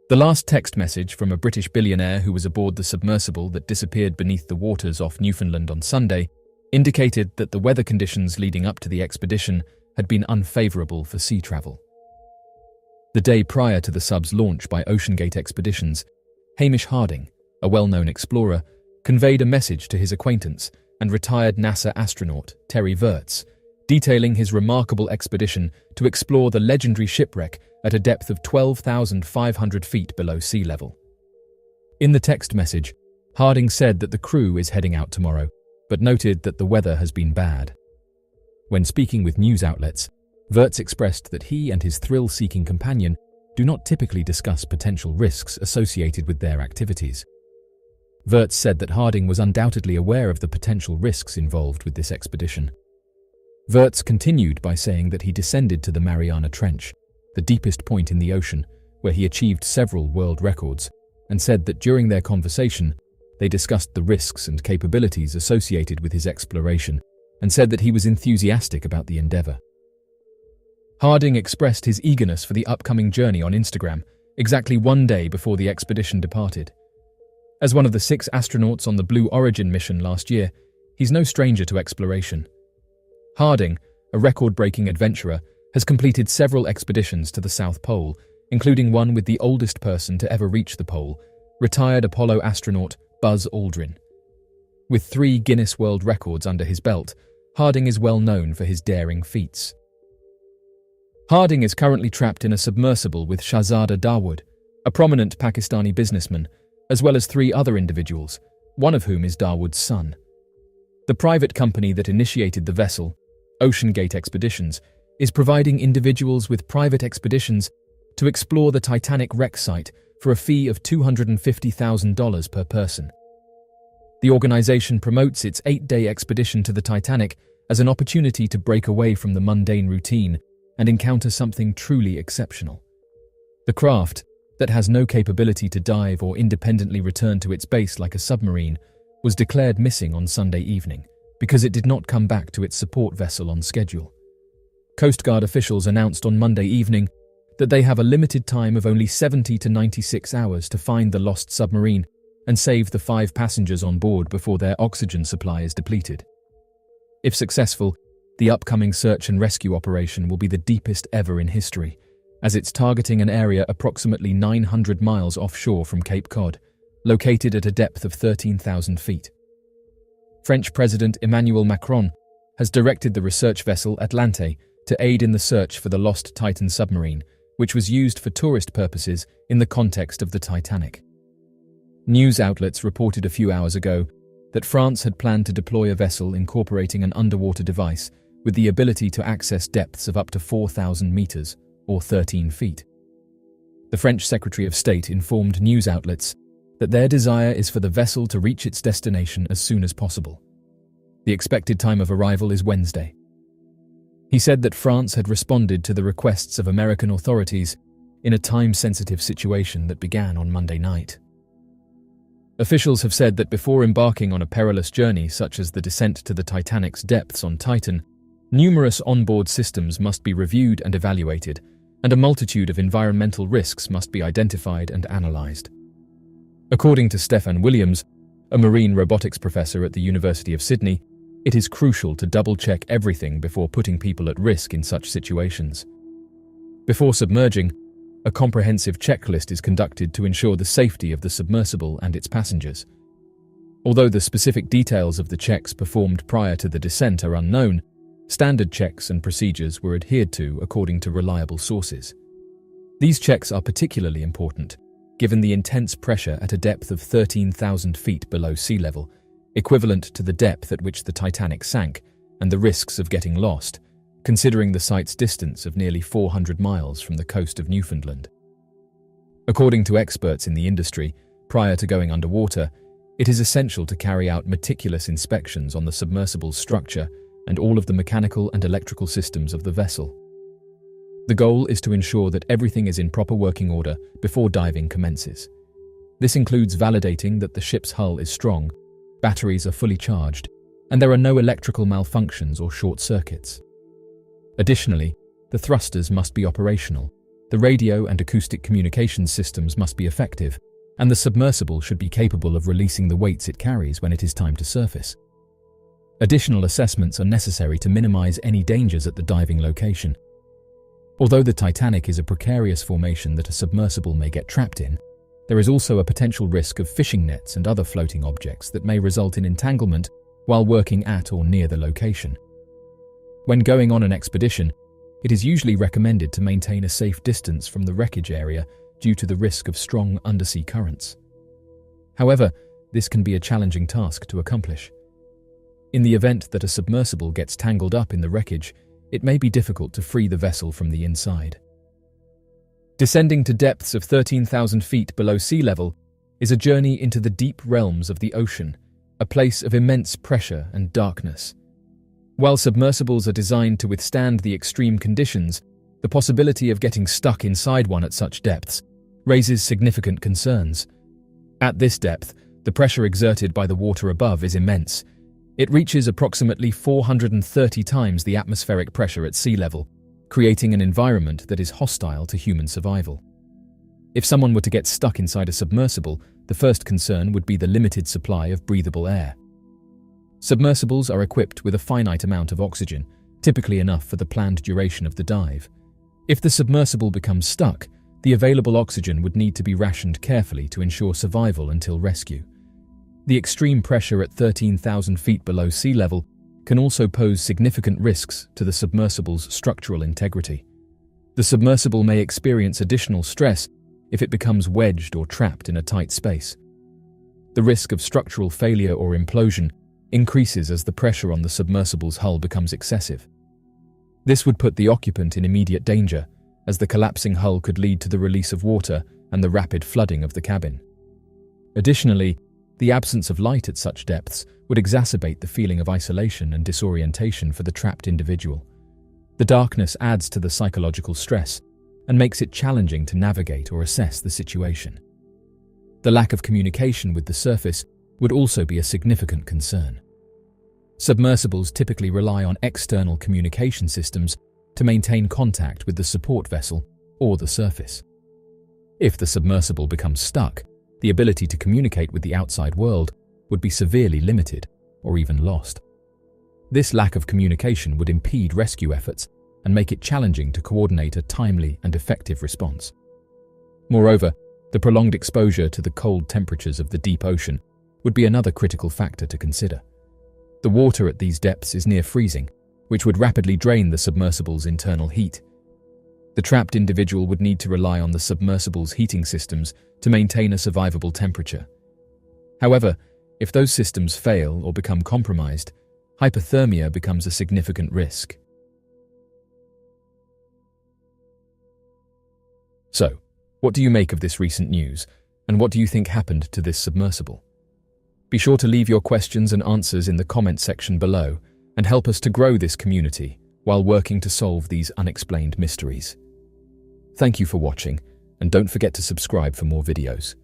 The last text message from a British billionaire who was aboard the submersible that disappeared beneath the waters off Newfoundland on Sunday indicated that the weather conditions leading up to the expedition had been unfavorable for sea travel. The day prior to the sub's launch by OceanGate Expeditions, Hamish Harding, a well-known explorer, conveyed a message to his acquaintance and retired NASA astronaut Terry Virts, detailing his remarkable expedition to explore the legendary shipwreck at a depth of 12,500 feet below sea level. In the text message, Harding said that the crew is heading out tomorrow, but noted that the weather has been bad. When speaking with news outlets, Virts expressed that he and his thrill-seeking companion do not typically discuss potential risks associated with their activities. Virts said that Harding was undoubtedly aware of the potential risks involved with this expedition. Virts continued by saying that he descended to the Mariana Trench, the deepest point in the ocean, where he achieved several world records, and said that during their conversation, they discussed the risks and capabilities associated with his exploration, and said that he was enthusiastic about the endeavor. Harding expressed his eagerness for the upcoming journey on Instagram, exactly one day before the expedition departed. As one of the 6 astronauts on the Blue Origin mission last year, he's no stranger to exploration. Harding, a record-breaking adventurer, has completed several expeditions to the South Pole, including one with the oldest person to ever reach the pole, retired Apollo astronaut Buzz Aldrin. With 3 Guinness World Records under his belt, Harding is well known for his daring feats. Harding is currently trapped in a submersible with Shahzada Dawood, a prominent Pakistani businessman, as well as 3 other individuals, one of whom is Dawood's son. The private company that initiated the vessel, OceanGate Expeditions, is providing individuals with private expeditions to explore the Titanic wreck site for a fee of $250,000 per person. The organization promotes its 8-day expedition to the Titanic as an opportunity to break away from the mundane routine and encounter something truly exceptional. The craft, that has no capability to dive or independently return to its base like a submarine, was declared missing on Sunday evening because it did not come back to its support vessel on schedule. Coast Guard officials announced on Monday evening that they have a limited time of only 70 to 96 hours to find the lost submarine and save the 5 passengers on board before their oxygen supply is depleted. If successful, the upcoming search and rescue operation will be the deepest ever in history, as it's targeting an area approximately 900 miles offshore from Cape Cod, located at a depth of 13,000 feet. French President Emmanuel Macron has directed the research vessel Atlante to aid in the search for the lost Titan submarine, which was used for tourist purposes in the context of the Titanic. News outlets reported a few hours ago that France had planned to deploy a vessel incorporating an underwater device with the ability to access depths of up to 4,000 meters, or 13 feet. The French Secretary of State informed news outlets that their desire is for the vessel to reach its destination as soon as possible. The expected time of arrival is Wednesday. He said that France had responded to the requests of American authorities in a time-sensitive situation that began on Monday night. Officials have said that before embarking on a perilous journey such as the descent to the Titanic's depths on Titan, numerous onboard systems must be reviewed and evaluated, and a multitude of environmental risks must be identified and analysed. According to Stefan Williams, a marine robotics professor at the University of Sydney, it is crucial to double-check everything before putting people at risk in such situations. Before submerging, a comprehensive checklist is conducted to ensure the safety of the submersible and its passengers. Although the specific details of the checks performed prior to the descent are unknown, standard checks and procedures were adhered to according to reliable sources. These checks are particularly important, given the intense pressure at a depth of 13,000 feet below sea level, equivalent to the depth at which the Titanic sank, and the risks of getting lost, considering the site's distance of nearly 400 miles from the coast of Newfoundland. According to experts in the industry, prior to going underwater, it is essential to carry out meticulous inspections on the submersible's structure and all of the mechanical and electrical systems of the vessel. The goal is to ensure that everything is in proper working order before diving commences. This includes validating that the ship's hull is strong, batteries are fully charged, and there are no electrical malfunctions or short circuits. Additionally, the thrusters must be operational, The radio and acoustic communications systems must be effective, and the submersible should be capable of releasing the weights it carries when it is time to surface. Additional assessments are necessary to minimize any dangers at the diving location. Although the Titanic is a precarious formation that a submersible may get trapped in, there is also a potential risk of fishing nets and other floating objects that may result in entanglement while working at or near the location. When going on an expedition, it is usually recommended to maintain a safe distance from the wreckage area due to the risk of strong undersea currents. However, this can be a challenging task to accomplish. In the event that a submersible gets tangled up in the wreckage, it may be difficult to free the vessel from the inside. Descending to depths of 13,000 feet below sea level is a journey into the deep realms of the ocean, a place of immense pressure and darkness. While submersibles are designed to withstand the extreme conditions, the possibility of getting stuck inside one at such depths raises significant concerns. At this depth, the pressure exerted by the water above is immense. It reaches approximately 430 times the atmospheric pressure at sea level, creating an environment that is hostile to human survival. If someone were to get stuck inside a submersible, the first concern would be the limited supply of breathable air. Submersibles are equipped with a finite amount of oxygen, typically enough for the planned duration of the dive. If the submersible becomes stuck, the available oxygen would need to be rationed carefully to ensure survival until rescue. The extreme pressure at 13,000 feet below sea level can also pose significant risks to the submersible's structural integrity. The submersible may experience additional stress if it becomes wedged or trapped in a tight space. The risk of structural failure or implosion increases as the pressure on the submersible's hull becomes excessive. This would put the occupant in immediate danger, as the collapsing hull could lead to the release of water and the rapid flooding of the cabin. Additionally, the absence of light at such depths would exacerbate the feeling of isolation and disorientation for the trapped individual. The darkness adds to the psychological stress and makes it challenging to navigate or assess the situation. The lack of communication with the surface would also be a significant concern. Submersibles typically rely on external communication systems to maintain contact with the support vessel or the surface. If the submersible becomes stuck, the ability to communicate with the outside world would be severely limited or even lost. This lack of communication would impede rescue efforts and make it challenging to coordinate a timely and effective response. Moreover, the prolonged exposure to the cold temperatures of the deep ocean would be another critical factor to consider. The water at these depths is near freezing, which would rapidly drain the submersible's internal heat. The trapped individual would need to rely on the submersible's heating systems to maintain a survivable temperature. However, if those systems fail or become compromised, hypothermia becomes a significant risk. So, what do you make of this recent news, and what do you think happened to this submersible? Be sure to leave your questions and answers in the comment section below and help us to grow this community while working to solve these unexplained mysteries. Thank you for watching, and don't forget to subscribe for more videos.